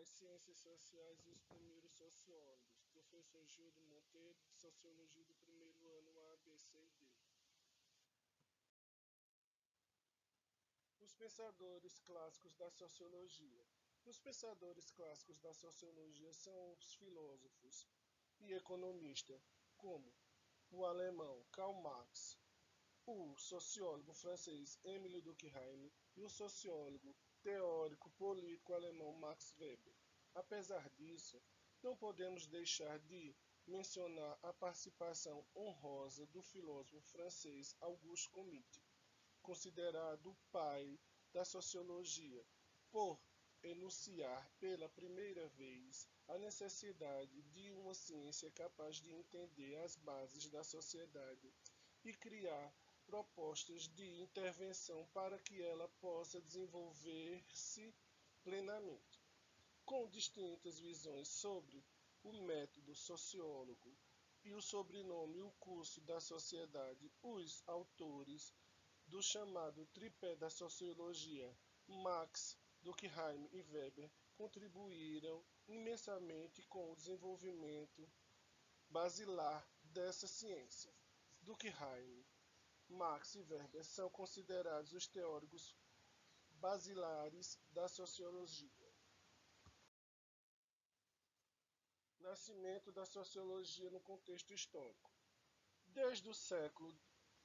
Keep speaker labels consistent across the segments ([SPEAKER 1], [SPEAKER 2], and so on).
[SPEAKER 1] as ciências sociais e os primeiros sociólogos. Professor Gildo Monteiro, de Sociologia do primeiro ano A, B, C e D. Os pensadores clássicos da sociologia. Os pensadores clássicos da sociologia são os filósofos e economistas, como o alemão Karl Marx, o sociólogo francês Émile Durkheim e o sociólogo teórico político alemão Max Weber. Apesar disso, não podemos deixar de mencionar a participação honrosa do filósofo francês Auguste Comte, considerado o pai da sociologia, por enunciar pela primeira vez a necessidade de uma ciência capaz de entender as bases da sociedade e criar propostas de intervenção para que ela possa desenvolver-se plenamente. Com distintas visões sobre o método sociólogo e o sobrenome e o curso da sociedade, os autores do chamado tripé da sociologia, Marx, Durkheim e Weber, contribuíram imensamente com o desenvolvimento basilar dessa ciência. Durkheim, Marx e Weber são considerados os teóricos basilares da sociologia. Nascimento da sociologia no contexto histórico. Desde o século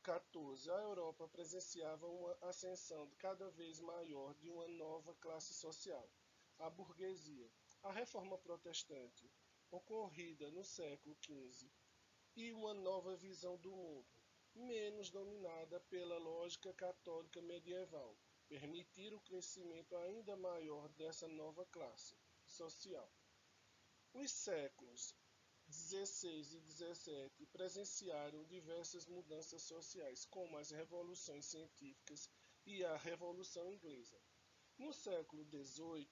[SPEAKER 1] XIV, a Europa presenciava uma ascensão cada vez maior de uma nova classe social, a burguesia. A reforma protestante, ocorrida no século XV, e uma nova visão do mundo, menos dominada pela lógica católica medieval, permitiram o crescimento ainda maior dessa nova classe social. Os séculos XVI e XVII presenciaram diversas mudanças sociais, como as revoluções científicas e a Revolução Inglesa. No século XVIII,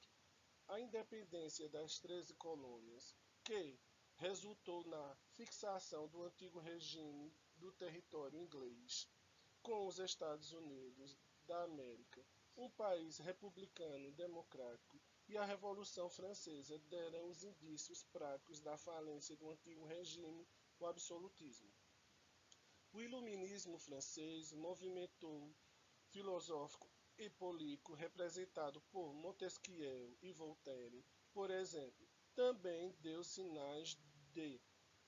[SPEAKER 1] a independência das 13 colônias, que resultou na fixação do antigo regime do território inglês com os Estados Unidos da América, um país republicano democrático, e a Revolução Francesa deram os indícios práticos da falência do antigo regime, o absolutismo. O iluminismo francês, movimento filosófico e político representado por Montesquieu e Voltaire, por exemplo, também deu sinais de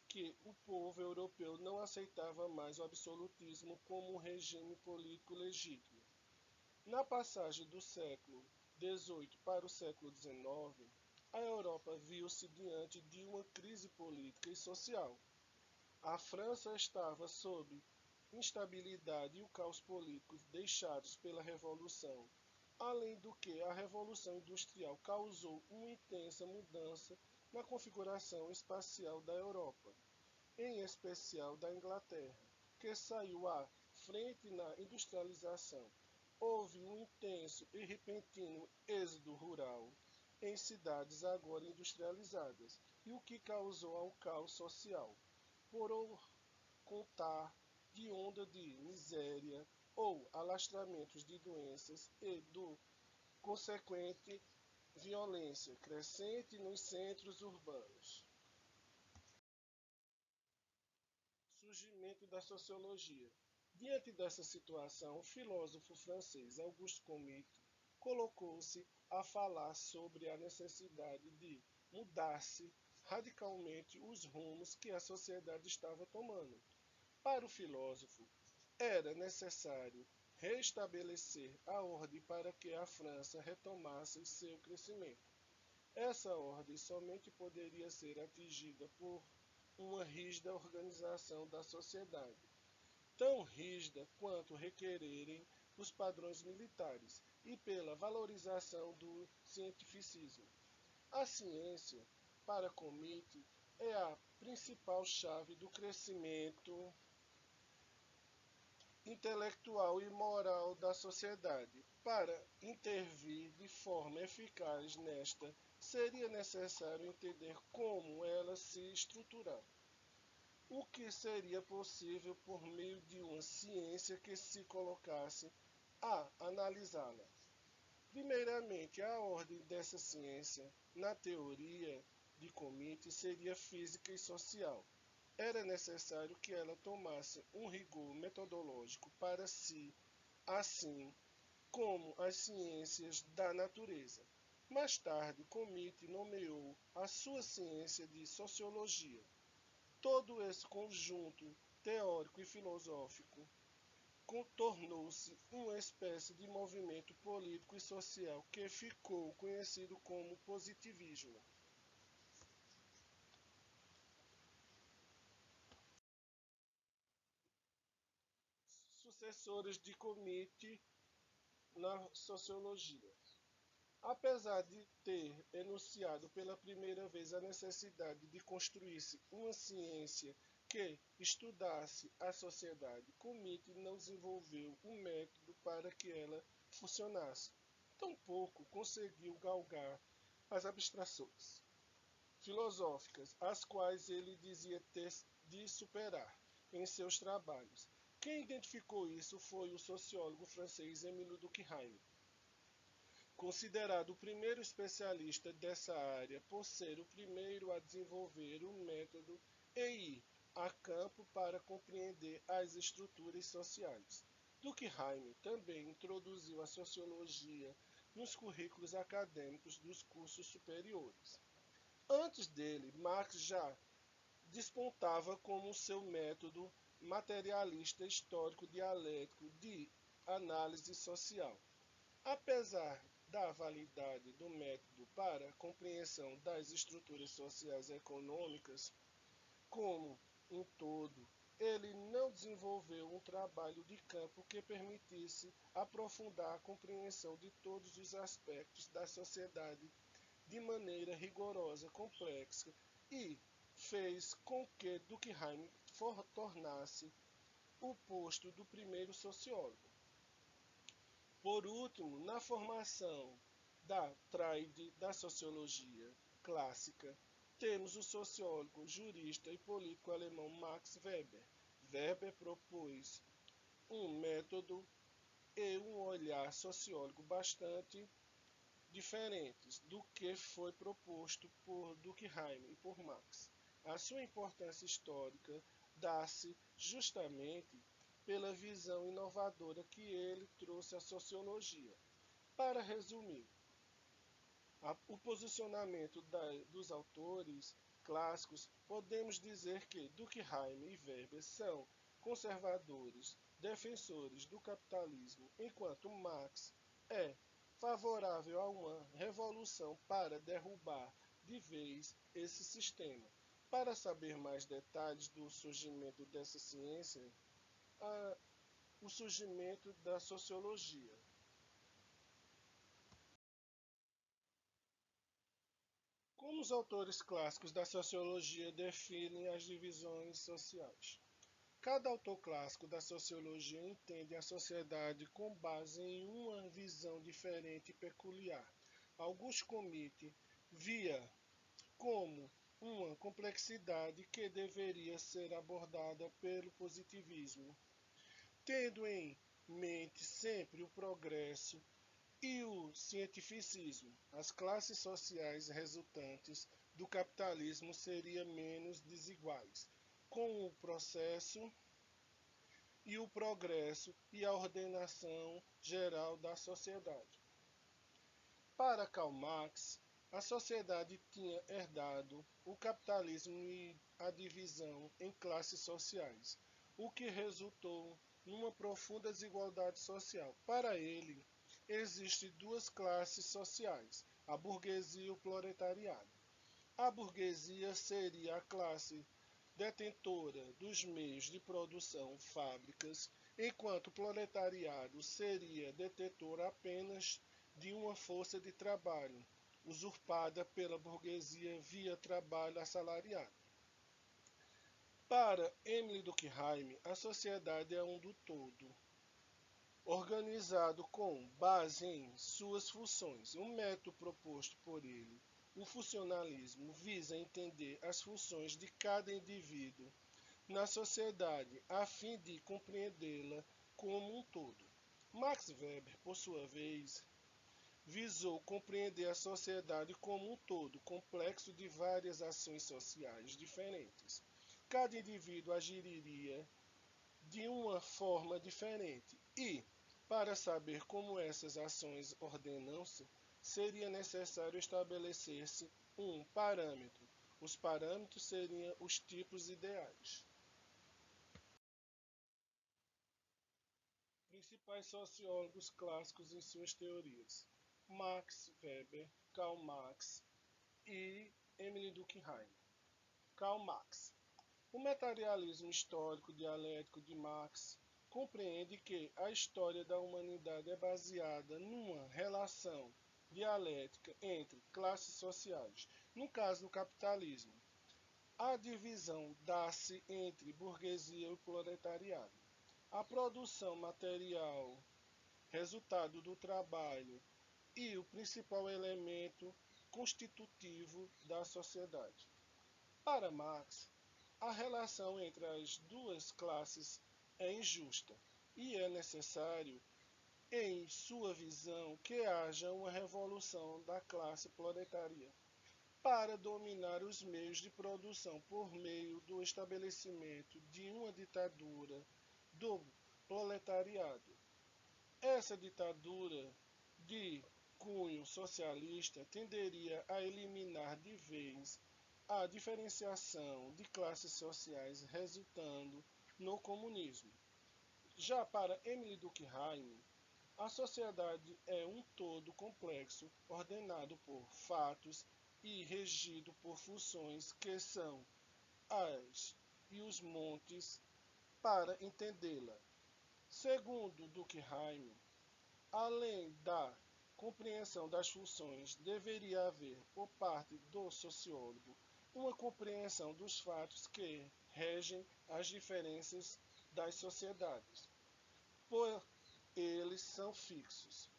[SPEAKER 1] que o povo europeu não aceitava mais o absolutismo como um regime político legítimo. Na passagem do século XVIII para o século XIX, a Europa viu-se diante de uma crise política e social. A França estava sob instabilidade e o caos político deixados pela Revolução, além do que a Revolução Industrial causou uma intensa mudança na configuração espacial da Europa, em especial da Inglaterra, que saiu à frente na industrialização. Houve um intenso e repentino êxodo rural em cidades agora industrializadas, e o que causou ao caos social, por contar de onda de miséria ou alastramentos de doenças e do consequente violência crescente nos centros urbanos. Surgimento da sociologia. Diante dessa situação, o filósofo francês Auguste Comte colocou-se a falar sobre a necessidade de mudar-se radicalmente os rumos que a sociedade estava tomando. Para o filósofo, era necessário restabelecer a ordem para que a França retomasse seu crescimento. Essa ordem somente poderia ser atingida por uma rígida organização da sociedade, tão rígida quanto requererem os padrões militares, e pela valorização do cientificismo. A ciência, para Comte, é a principal chave do crescimento intelectual e moral da sociedade. Para intervir de forma eficaz nesta, seria necessário entender como ela se estruturar, o que seria possível por meio de uma ciência que se colocasse a analisá-la. Primeiramente, a ordem dessa ciência, na teoria de Comite, seria física e social. Era necessário que ela tomasse um rigor metodológico para si, assim como as ciências da natureza. Mais tarde, Comite nomeou a sua ciência de sociologia. Todo esse conjunto teórico e filosófico tornou-se uma espécie de movimento político e social que ficou conhecido como positivismo. Sucessores de Comite na sociologia. Apesar de ter enunciado pela primeira vez a necessidade de construir-se uma ciência que estudasse a sociedade, Comite não desenvolveu um método para que ela funcionasse. Tampouco conseguiu galgar as abstrações filosóficas, as quais ele dizia ter de superar em seus trabalhos. Quem identificou isso foi o sociólogo francês Émile Durkheim, considerado o primeiro especialista dessa área por ser o primeiro a desenvolver o método e ir a campo para compreender as estruturas sociais. Durkheim também introduziu a sociologia nos currículos acadêmicos dos cursos superiores. Antes dele, Marx já despontava como seu método materialista histórico dialético de análise social. Apesar da validade do método para a compreensão das estruturas sociais e econômicas como um todo, ele não desenvolveu um trabalho de campo que permitisse aprofundar a compreensão de todos os aspectos da sociedade de maneira rigorosa, complexa e fez com que Durkheim tornasse o posto do primeiro sociólogo. Por último, na formação da tríade da sociologia clássica, temos o sociólogo, jurista e político alemão Max Weber. Weber propôs um método e um olhar sociólogo bastante diferentes do que foi proposto por Durkheim e por Marx. A sua importância histórica dá-se justamente pela visão inovadora que ele trouxe à sociologia. Para resumir, o posicionamento dos autores clássicos, podemos dizer que Durkheim e Weber são conservadores, defensores do capitalismo, enquanto Marx é favorável a uma revolução para derrubar de vez esse sistema. Para saber mais detalhes do surgimento dessa ciência, o surgimento da sociologia. Como os autores clássicos da sociologia definem as divisões sociais? Cada autor clássico da sociologia entende a sociedade com base em uma visão diferente e peculiar. Auguste Comte via como uma complexidade que deveria ser abordada pelo positivismo, tendo em mente sempre o progresso e o cientificismo. As classes sociais resultantes do capitalismo seriam menos desiguais, com o processo e o progresso e a ordenação geral da sociedade. Para Karl Marx, a sociedade tinha herdado o capitalismo e a divisão em classes sociais, o que resultou numa profunda desigualdade social. Para ele, existem duas classes sociais, a burguesia e o proletariado. A burguesia seria a classe detentora dos meios de produção, fábricas, enquanto o proletariado seria detentor apenas de uma força de trabalho, usurpada pela burguesia via trabalho assalariado. Para Émile Durkheim, a sociedade é um do todo, organizado com base em suas funções. O método proposto por ele, o funcionalismo, visa entender as funções de cada indivíduo na sociedade, a fim de compreendê-la como um todo. Max Weber, por sua vez, visou compreender a sociedade como um todo, complexo de várias ações sociais diferentes. Cada indivíduo agiria de uma forma diferente e, para saber como essas ações ordenam-se, seria necessário estabelecer-se um parâmetro. Os parâmetros seriam os tipos ideais. Principais sociólogos clássicos em suas teorias: Max Weber, Karl Marx e Emile Durkheim. Karl Marx. O materialismo histórico dialético de Marx compreende que a história da humanidade é baseada numa relação dialética entre classes sociais. No caso do capitalismo, a divisão dá-se entre burguesia e proletariado. A produção material, resultado do trabalho, e o principal elemento constitutivo da sociedade. Para Marx, a relação entre as duas classes é injusta e é necessário, em sua visão, que haja uma revolução da classe proletária para dominar os meios de produção por meio do estabelecimento de uma ditadura do proletariado. Essa ditadura de cunho socialista tenderia a eliminar de vez a diferenciação de classes sociais, resultando no comunismo. Já para Emile Durkheim, a sociedade é um todo complexo, ordenado por fatos e regido por funções que são as e os montes para entendê-la. Segundo Durkheim, além da compreensão das funções, deveria haver, por parte do sociólogo, uma compreensão dos fatos que regem as diferenças das sociedades, pois eles são fixos.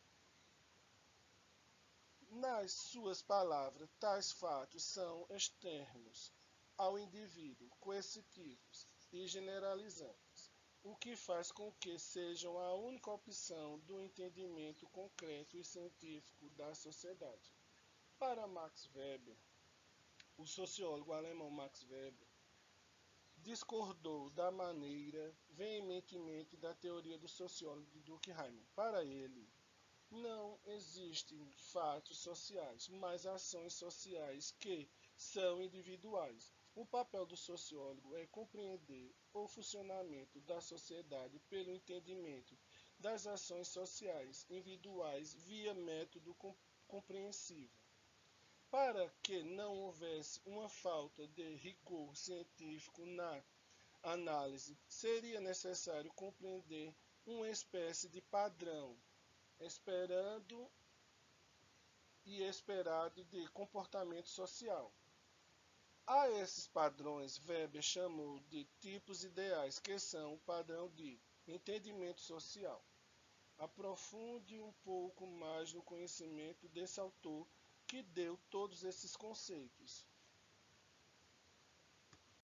[SPEAKER 1] Nas suas palavras, tais fatos são externos ao indivíduo, coercitivos e generalizantes, o que faz com que sejam a única opção do entendimento concreto e científico da sociedade. Para Max Weber, o sociólogo alemão Max Weber discordou da maneira veementemente da teoria do sociólogo de Durkheim. Para ele, não existem fatos sociais, mas ações sociais que são individuais. O papel do sociólogo é compreender o funcionamento da sociedade pelo entendimento das ações sociais individuais via método compreensível. Para que não houvesse uma falta de rigor científico na análise, seria necessário compreender uma espécie de padrão esperando e esperado de comportamento social. A esses padrões, Weber chamou de tipos ideais, que são o padrão de entendimento social. Aprofunde um pouco mais no conhecimento desse autor que deu todos esses conceitos.